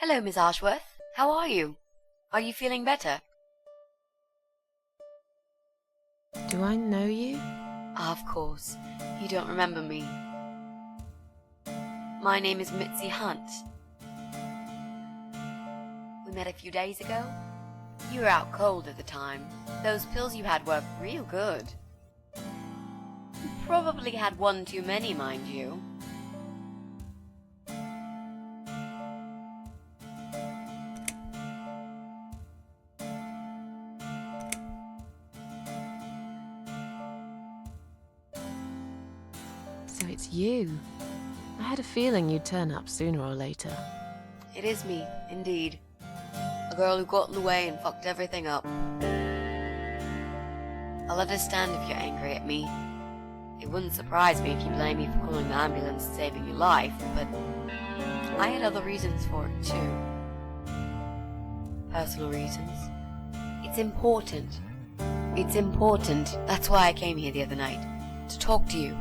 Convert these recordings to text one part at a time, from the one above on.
Hello, Miss Ashworth. How are you? Are you feeling better? Do I know you? Of course. You don't remember me. My name is Mitzi Hunt. We met a few days ago. You were out cold at the time. Those pills you had were real good. You probably had one too many, mind you. So it's you. I had a feeling you'd turn up sooner or later. It is me, indeed. A girl who got in the way and fucked everything up. I'll understand if you're angry at me. It wouldn't surprise me if you blame me for calling the ambulance and saving your life, but I had other reasons for it too. Personal reasons. It's important. It's important. That's why I came here the other night. To talk to you.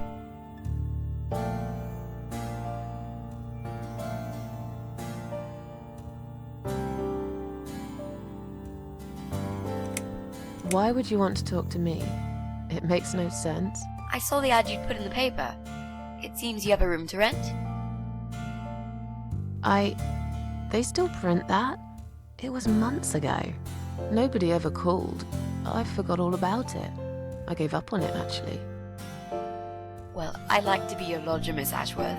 Why would you want to talk to me? It makes no sense. I saw the ad you'd put in the paper. It seems you have a room to rent. They still print that? It was months ago. Nobody ever called. I forgot all about it. I gave up on it, actually. Well, I'd like to be your lodger, Miss Ashworth.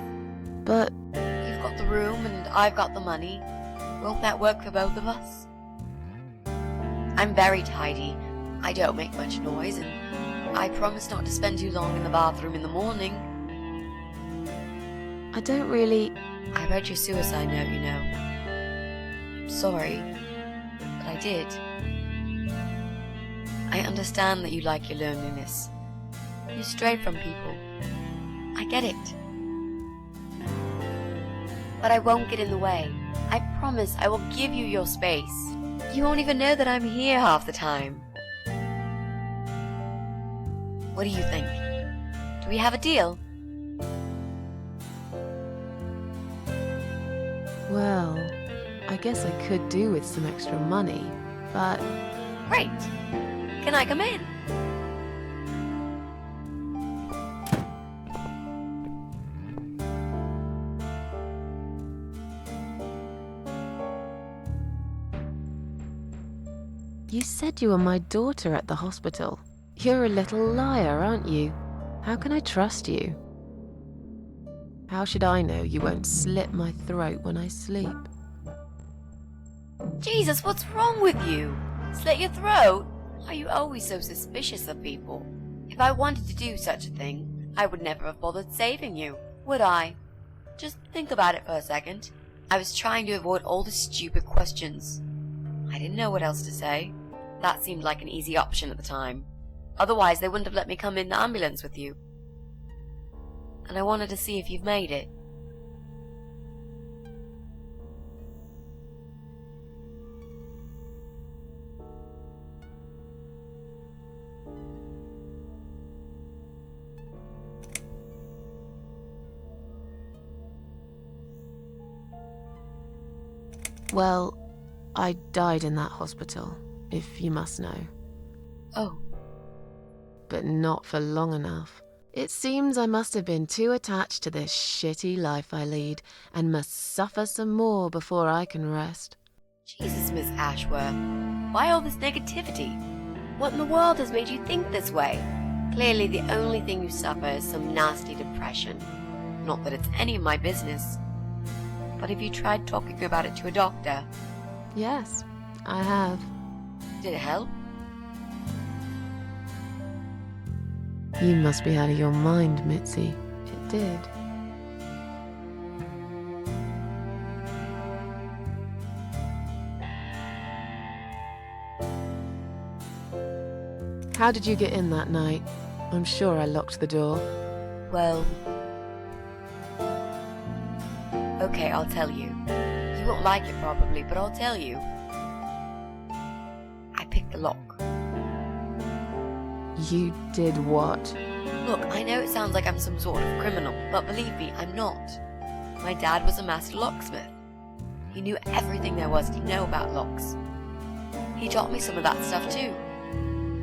But You've got the room and I've got the money. Won't that work for both of us? I'm very tidy. I don't make much noise, and I promise not to spend too long in the bathroom in the morning. I don't really... I read your suicide note, you know. I'm sorry, but I did. I understand that you like your loneliness. You strayed from people. I get it. But I won't get in the way. I promise I will give you your space. You won't even know that I'm here half the time. What do you think? Do we have a deal? Well, I guess I could do with some extra money, but... Great. Can I come in? You said you were my daughter at the hospital. You're a little liar, aren't you? How can I trust you? How should I know you won't slit my throat when I sleep? Jesus, what's wrong with you? Slit your throat? Are you always so suspicious of people? If I wanted to do such a thing, I would never have bothered saving you, would I? Just think about it for a second. I was trying to avoid all the stupid questions. I didn't know what else to say. That seemed like an easy option at the time. Otherwise, they wouldn't have let me come in the ambulance with you. And I wanted to see if you've made it. Well, I died in that hospital, if you must know. Oh. But not for long enough. It seems I must have been too attached to this shitty life I lead and must suffer some more before I can rest. Jesus, Miss Ashworth. Why all this negativity? What in the world has made you think this way? Clearly the only thing you suffer is some nasty depression. Not that it's any of my business. But have you tried talking about it to a doctor? Yes, I have. Did it help? You must be out of your mind, Mitzi. It did. How did you get in that night? I'm sure I locked the door. Well... Okay, I'll tell you. You won't like it probably, but I'll tell you. I picked the lock. You did what? Look, I know it sounds like I'm some sort of criminal, but believe me, I'm not. My dad was a master locksmith. He knew everything there was to know about locks. He taught me some of that stuff too.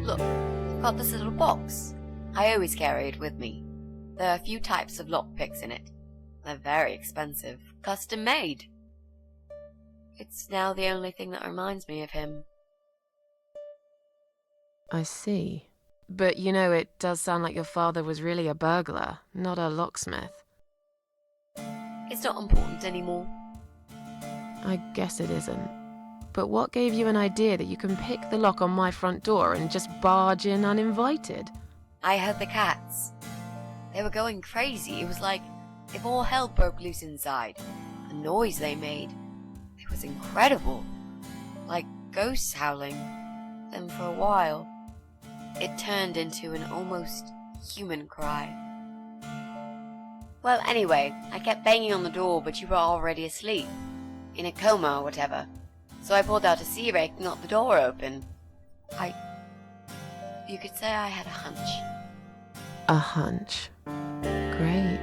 Look, I've got this little box. I always carry it with me. There are a few types of lockpicks in it. They're very expensive, custom made. It's now the only thing that reminds me of him. I see. But you know, it does sound like your father was really a burglar, not a locksmith. It's not important anymore. I guess it isn't. But what gave you an idea that you can pick the lock on my front door and just barge in uninvited? I heard the cats. They were going crazy. It was like if all hell broke loose inside. The noise they made. It was incredible. Like ghosts howling. Then for a while, it turned into an almost human cry. Well, anyway, I kept banging on the door, but you were already asleep. In a coma or whatever. So I pulled out a sea rake and got the door open. You could say I had a hunch. A hunch. Great.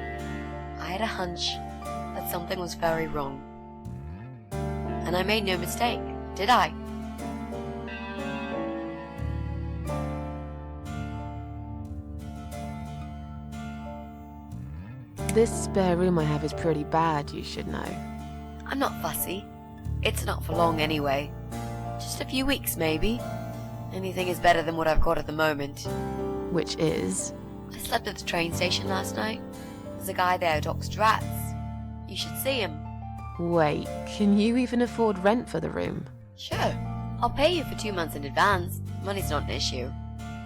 I had a hunch that something was very wrong. And I made no mistake, did I? This spare room I have is pretty bad, you should know. I'm not fussy. It's not for long anyway. Just a few weeks, maybe. Anything is better than what I've got at the moment. Which is? I slept at the train station last night. There's a guy there who talks to rats. You should see him. Wait, can you even afford rent for the room? Sure. I'll pay you for 2 months in advance. Money's not an issue.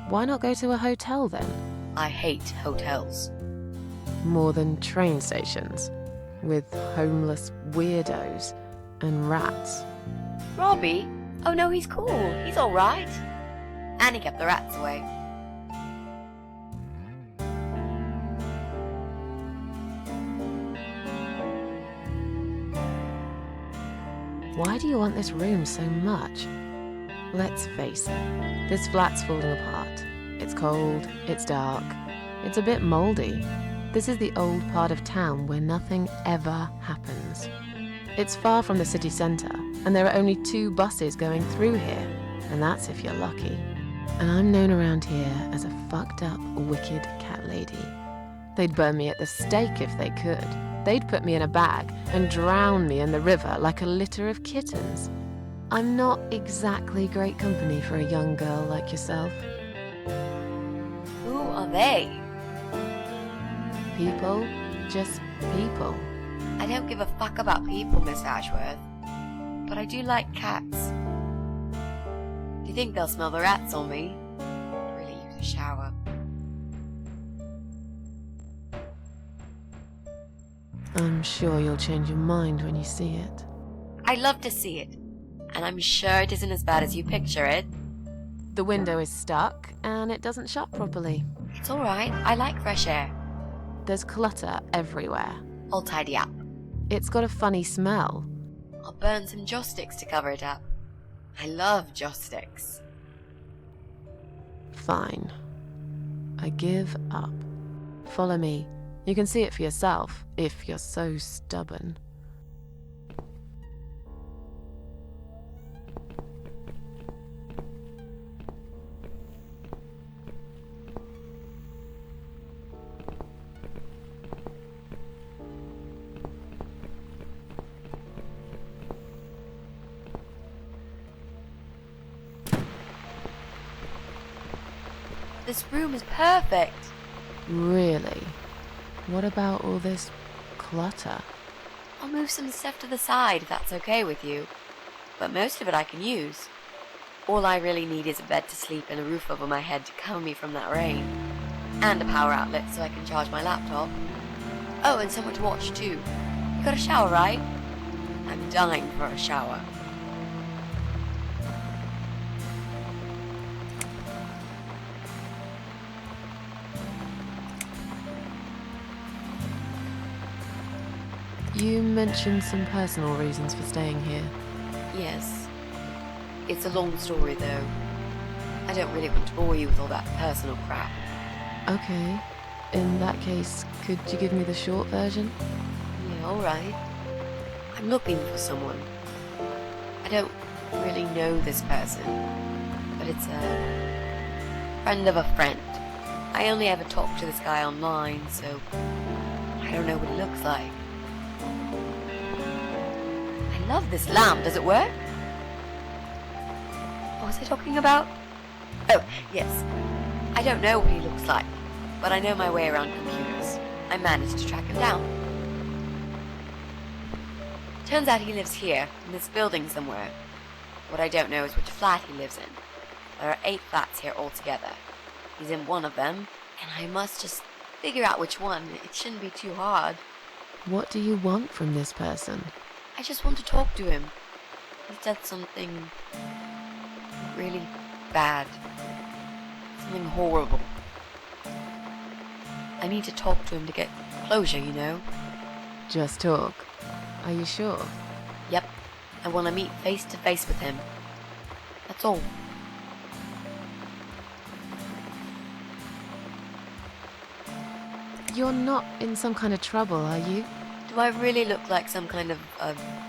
Why not go to a hotel then? I hate hotels. More than train stations, with homeless weirdos and rats. Robbie? Oh no, he's cool. He's alright. And he kept the rats away. Why do you want this room so much? Let's face it, this flat's falling apart. It's cold, it's dark, it's a bit mouldy. This is the old part of town where nothing ever happens. It's far from the city centre, and there are only 2 buses going through here, and that's if you're lucky. And I'm known around here as a fucked up, wicked cat lady. They'd burn me at the stake if they could. They'd put me in a bag and drown me in the river like a litter of kittens. I'm not exactly great company for a young girl like yourself. Who are they? People, just people. I don't give a fuck about people, Miss Ashworth. But I do like cats. Do you think they'll smell the rats on me? I'd really use a shower. I'm sure you'll change your mind when you see it. I'd love to see it. And I'm sure it isn't as bad as you picture it. The window is stuck, and it doesn't shut properly. It's alright. I like fresh air. There's clutter everywhere. I'll tidy up. It's got a funny smell. I'll burn some joss sticks to cover it up. I love joss sticks. Fine. I give up. Follow me. You can see it for yourself, if you're so stubborn. This room is perfect. Really? What about all this clutter? I'll move some stuff to the side if that's okay with you. But most of it I can use. All I really need is a bed to sleep and a roof over my head to cover me from that rain. And a power outlet so I can charge my laptop. Oh, and somewhere to watch too. You got a shower, right? I'm dying for a shower. You mentioned some personal reasons for staying here. Yes. It's a long story though. I don't really want to bore you with all that personal crap. Okay. In that case, could you give me the short version? Yeah, alright. I'm looking for someone. I don't really know this person, but it's a friend of a friend. I only ever talk to this guy online, so I don't know what he looks like. I love this lamp. Does it work? What was I talking about? Oh, yes. I don't know what he looks like, but I know my way around computers. I managed to track him down. Turns out he lives here, in this building somewhere. What I don't know is which flat he lives in. There are 8 flats here altogether. He's in one of them, and I must just figure out which one. It shouldn't be too hard. What do you want from this person? I just want to talk to him. He's done something really bad. Something horrible. I need to talk to him to get closure, you know? Just talk. Are you sure? Yep. I want to meet face to face with him. That's all. You're not in some kind of trouble, are you? Do I really look like some kind of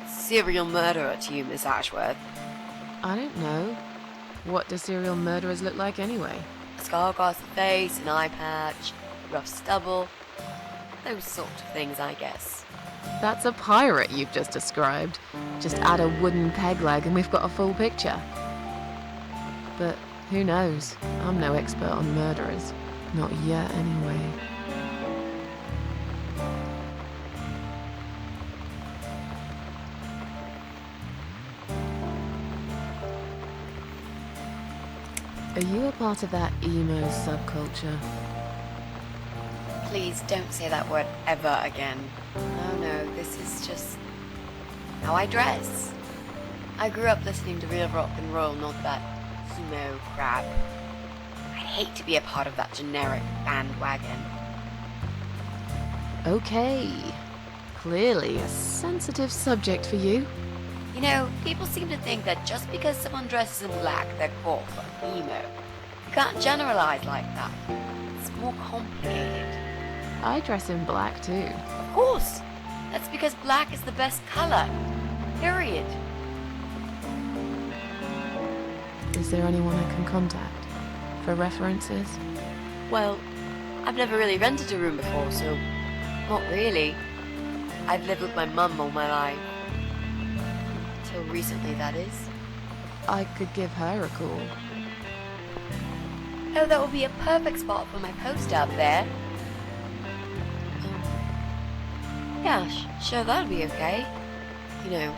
serial murderer to you, Miss Ashworth? I don't know. What do serial murderers look like anyway? A scar across the face, an eye patch, rough stubble. Those sort of things, I guess. That's a pirate you've just described. Just add a wooden peg leg and we've got a full picture. But who knows? I'm no expert on murderers. Not yet, anyway. Are you a part of that emo subculture? Please don't say that word ever again. Oh no, this is just how I dress. I grew up listening to real rock and roll, not that emo crap. I'd hate to be a part of that generic bandwagon. Okay. Clearly a sensitive subject for you. You know, people seem to think that just because someone dresses in black, they're called emo. You can't generalize like that. It's more complicated. I dress in black too. Of course. That's because black is the best color. Period. Is there anyone I can contact for references? Well, I've never really rented a room before, so not really. I've lived with my mum all my life. Till recently, that is. I could give her a call. Oh, that would be a perfect spot for my poster up there. Yeah, sure, that'll be okay. You know,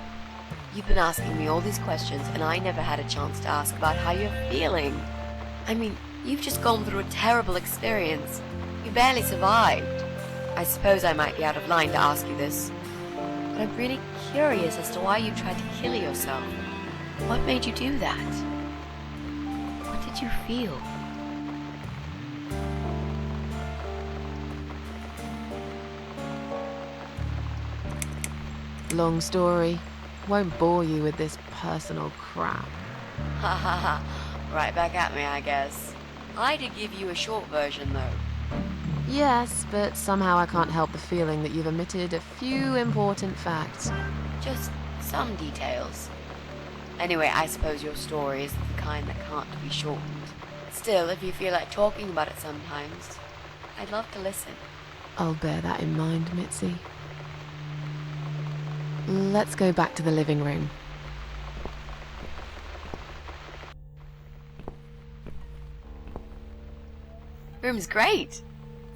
you've been asking me all these questions and I never had a chance to ask about how you're feeling. I mean, you've just gone through a terrible experience. You barely survived. I suppose I might be out of line to ask you this, but I'm really curious as to why you tried to kill yourself. What made you do that? What did you feel? Long story. Won't bore you with this personal crap. Ha ha ha. Right back at me, I guess. I did give you a short version, though. Yes, but somehow I can't help the feeling that you've omitted a few important facts. Just some details. Anyway, I suppose your story is the kind that can't be shortened. Still, if you feel like talking about it sometimes, I'd love to listen. I'll bear that in mind, Mitzi. Let's go back to the living room. Room's great.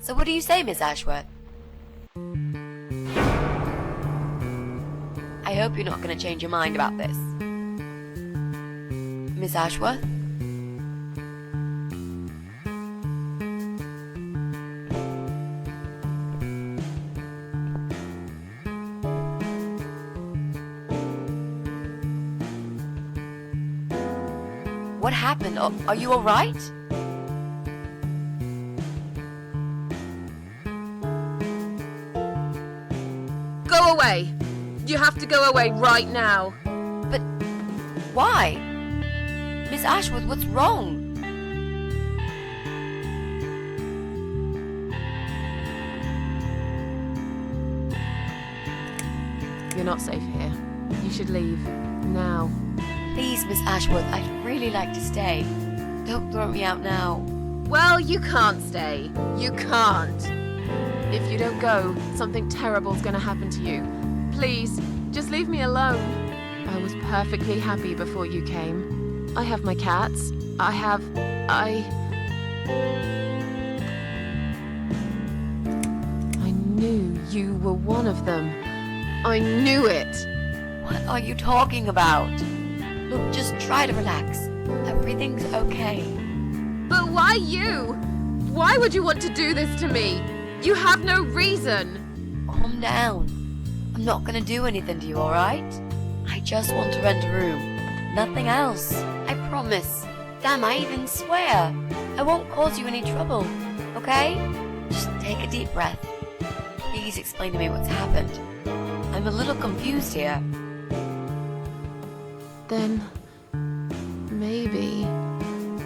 So what do you say, Miss Ashworth? I hope you're not going to change your mind about this. Miss Ashworth? What happened? Are you all right? Go away! You have to go away right now. But why? Miss Ashworth, what's wrong? You're not safe here. You should leave. Now. Please, Miss Ashworth, I'd really like to stay. Don't throw me out now. Well, you can't stay. You can't. If you don't go, something terrible's gonna happen to you. Please, just leave me alone. I was perfectly happy before you came. I have my cats. I knew you were one of them. I knew it. What are you talking about? Look, just try to relax. Everything's okay. But why you? Why would you want to do this to me? You have no reason. Calm down. I'm not gonna do anything to you, alright? I just want to rent a room. Nothing else. I promise. Damn, I even swear. I won't cause you any trouble, okay? Just take a deep breath. Please explain to me what's happened. I'm a little confused here. Then, maybe...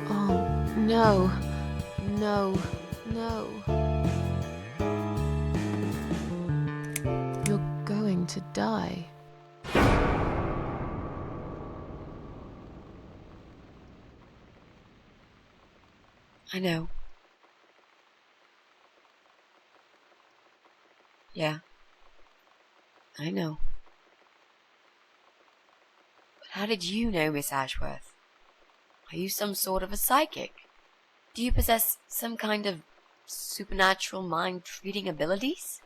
Oh, no. No. You're going to die. I know. Yeah. I know. But how did you know, Miss Ashworth? Are you some sort of a psychic? Do you possess some kind of supernatural mind-reading abilities?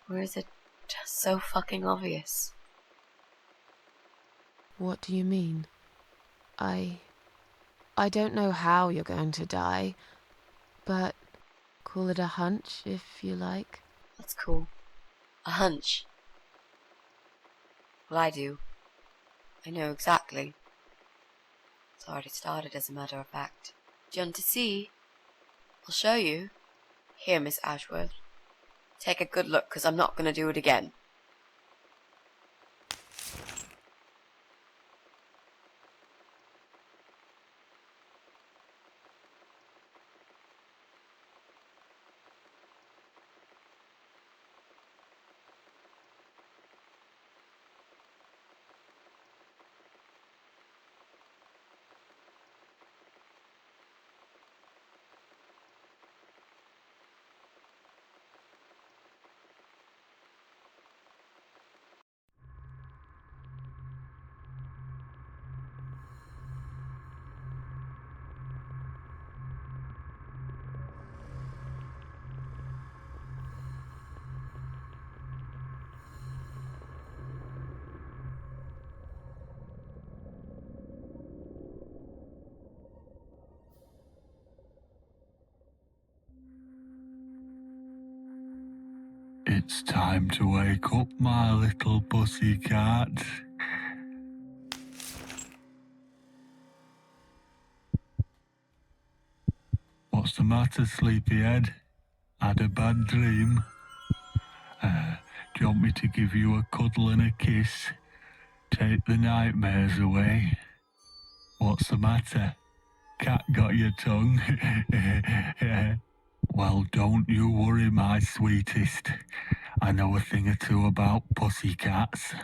Or is it just so fucking obvious? What do you mean? I don't know how you're going to die, but call it a hunch if you like. That's cool. A hunch. Well, I do. I know exactly. It's already started, as a matter of fact. Do you want to see? I'll show you. Here, Miss Ashworth. Take a good look, 'cause I'm not going to do it again. It's time to wake up, my little pussycat. What's the matter, sleepyhead? Had a bad dream? Do you want me to give you a cuddle and a kiss? Take the nightmares away? What's the matter? Cat got your tongue? Well, don't you worry, my sweetest. I know a thing or two about pussycats.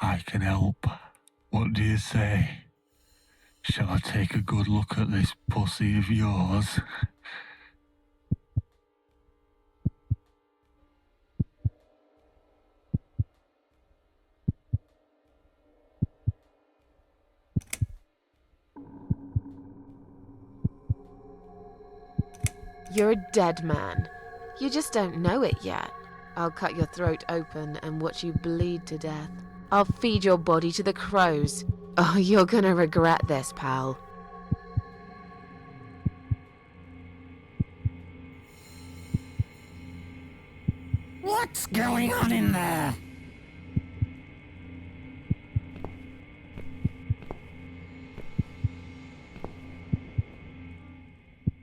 I can help. What do you say? Shall I take a good look at this pussy of yours? You're a dead man. You just don't know it yet. I'll cut your throat open and watch you bleed to death. I'll feed your body to the crows. Oh, you're gonna regret this, pal. What's going on in there?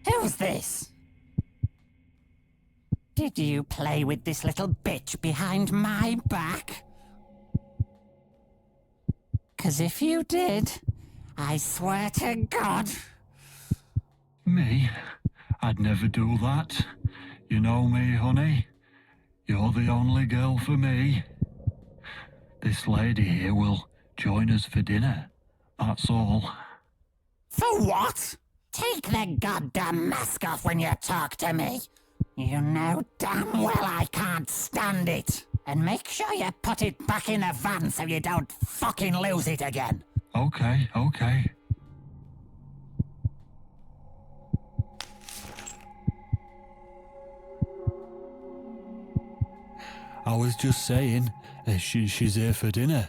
Who's this? Did you play with this little bitch behind my back? 'Cause if you did, I swear to God... Me? I'd never do that. You know me, honey. You're the only girl for me. This lady here will join us for dinner. That's all. For what? Take the goddamn mask off when you talk to me. You know damn well I can't stand it. And make sure you put it back in the van so you don't fucking lose it again. Okay. I was just saying, she's here for dinner.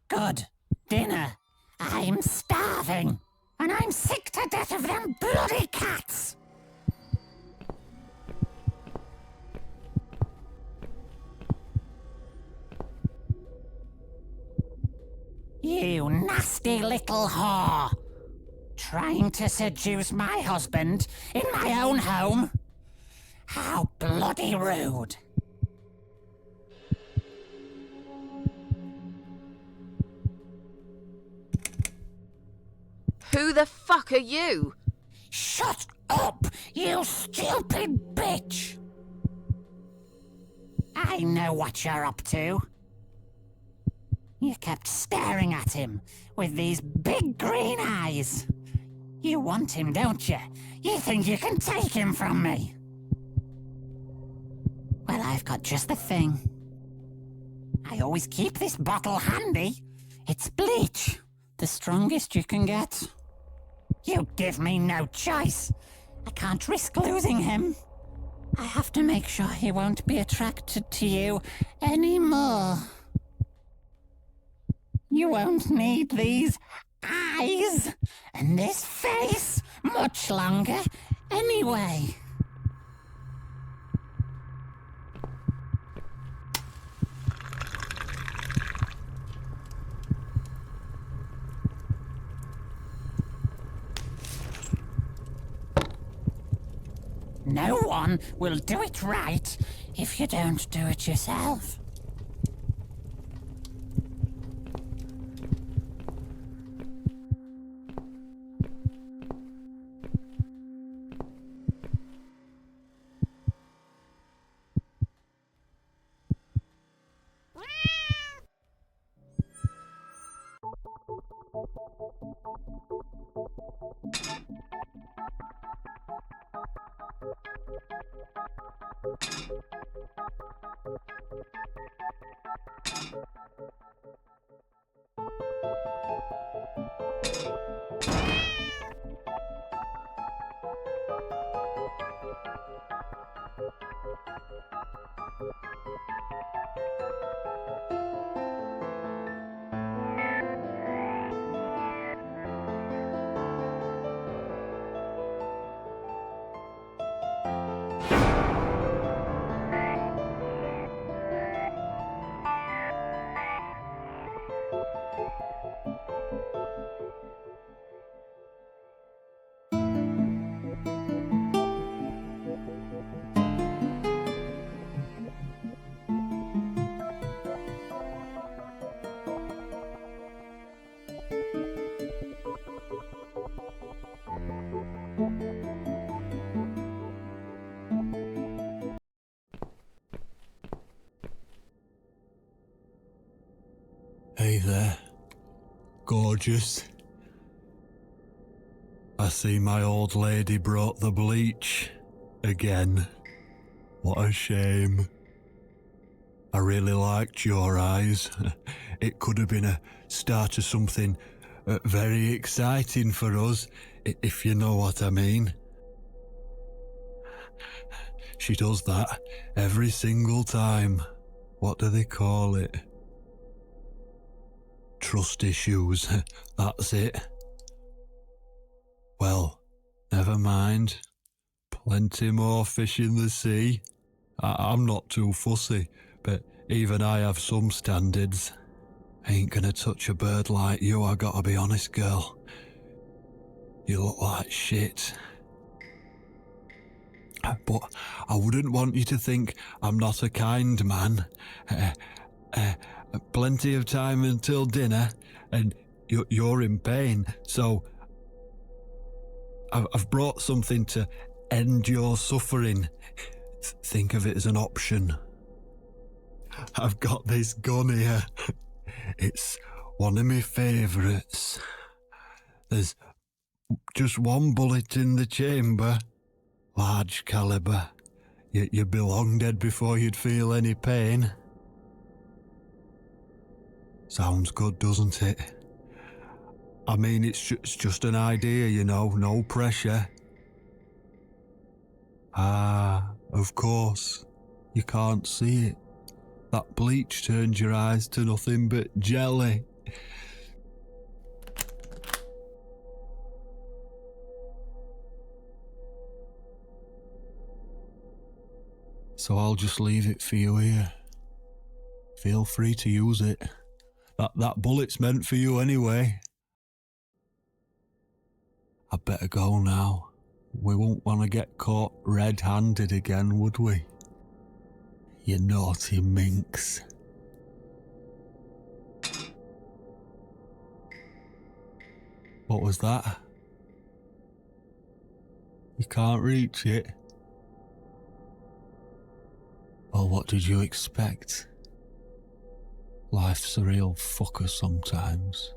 Good. Dinner. I'm starving. And I'm sick to death of them bloody cats. You nasty little whore. Trying to seduce my husband in my own home? How bloody rude. Who the fuck are you? Shut up, you stupid bitch! I know what you're up to. You kept staring at him with these big green eyes. You want him, don't you? You think you can take him from me? Well, I've got just the thing. I always keep this bottle handy. It's bleach, the strongest you can get. You give me no choice. I can't risk losing him. I have to make sure he won't be attracted to you anymore. You won't need these eyes and this face much longer anyway. No one will do it right if you don't do it yourself. Hey there, gorgeous. I see my old lady brought the bleach again. What a shame. I really liked your eyes. It could have been a start of something very exciting for us, if you know what I mean. She does that every single time. What do they call it? Trust issues, that's it. Well, never mind. Plenty more fish in the sea. I'm not too fussy, but even I have some standards. Ain't gonna touch a bird like you, I gotta be honest, girl. You look like shit. But I wouldn't want you to think I'm not a kind man. Plenty of time until dinner, and you're in pain, so I've brought something to end your suffering, think of it as an option. I've got this gun here. It's one of my favourites. There's just one bullet in the chamber, large caliber. You'd be long dead before you'd feel any pain. Sounds good, doesn't it? I mean, it's just an idea, you know, no pressure. Ah, of course. You can't see it. That bleach turns your eyes to nothing but jelly. So I'll just leave it for you here. Feel free to use it. That bullet's meant for you anyway. I'd better go now. We won't want to get caught red-handed again, would we? You naughty minx. What was that? You can't reach it? Well, what did you expect? Life's a real fucker sometimes.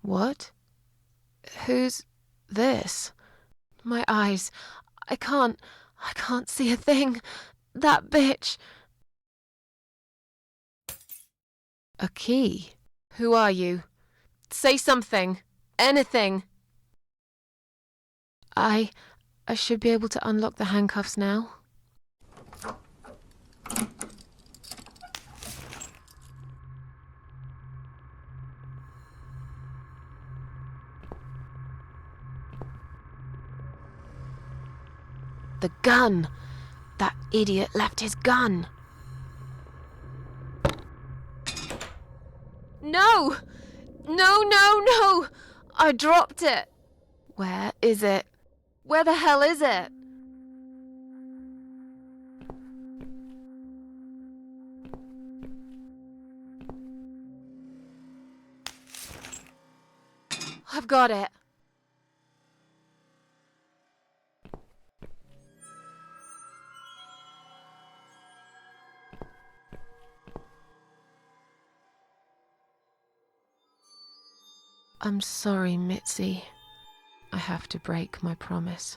What? Who's this? My eyes. I can't see a thing. That bitch. A key? Who are you? Say something. Anything. I should be able to unlock the handcuffs now. The gun! That idiot left his gun! No! No! I dropped it! Where is it? Where the hell is it? I've got it. I'm sorry, Mitzi. I have to break my promise.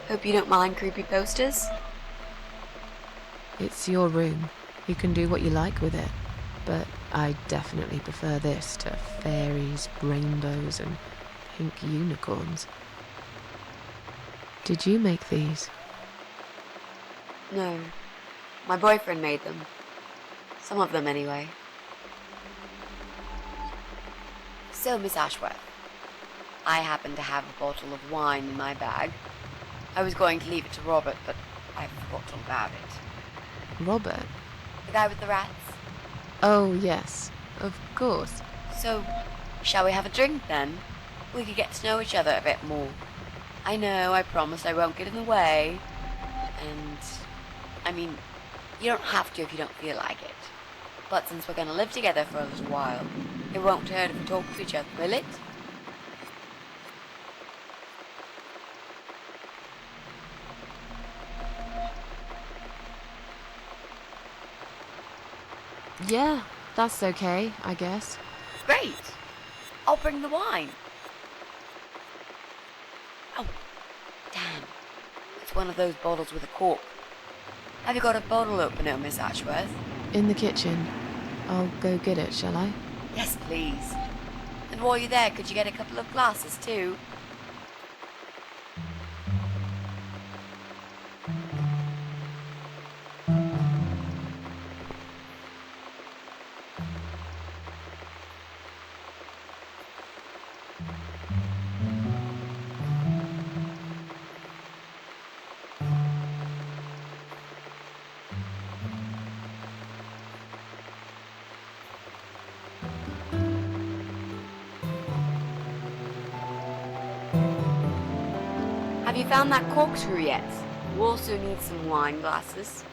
Hope you don't mind creepy posters. It's your room. You can do what you like with it. But I definitely prefer this to fairies, rainbows, and pink unicorns. Did you make these? No. My boyfriend made them. Some of them, anyway. So, Miss Ashworth, I happen to have a bottle of wine in my bag. I was going to leave it to Robert, but I forgot all about it. Robert? The guy with the rats? Oh, yes, of course. So, shall we have a drink then? We could get to know each other a bit more. I know, I promise I won't get in the way. And, I mean, you don't have to if you don't feel like it. But since we're going to live together for a little while, it won't hurt if we talk to each other, will it? Yeah, that's okay, I guess. Great! I'll bring the wine. Oh, damn. It's one of those bottles with a cork. Have you got a bottle opener, Miss Ashworth? In the kitchen. I'll go get it, shall I? Yes, please. And while you're there, could you get a couple of glasses too? Have you found that corkscrew yet? We also need some wine glasses.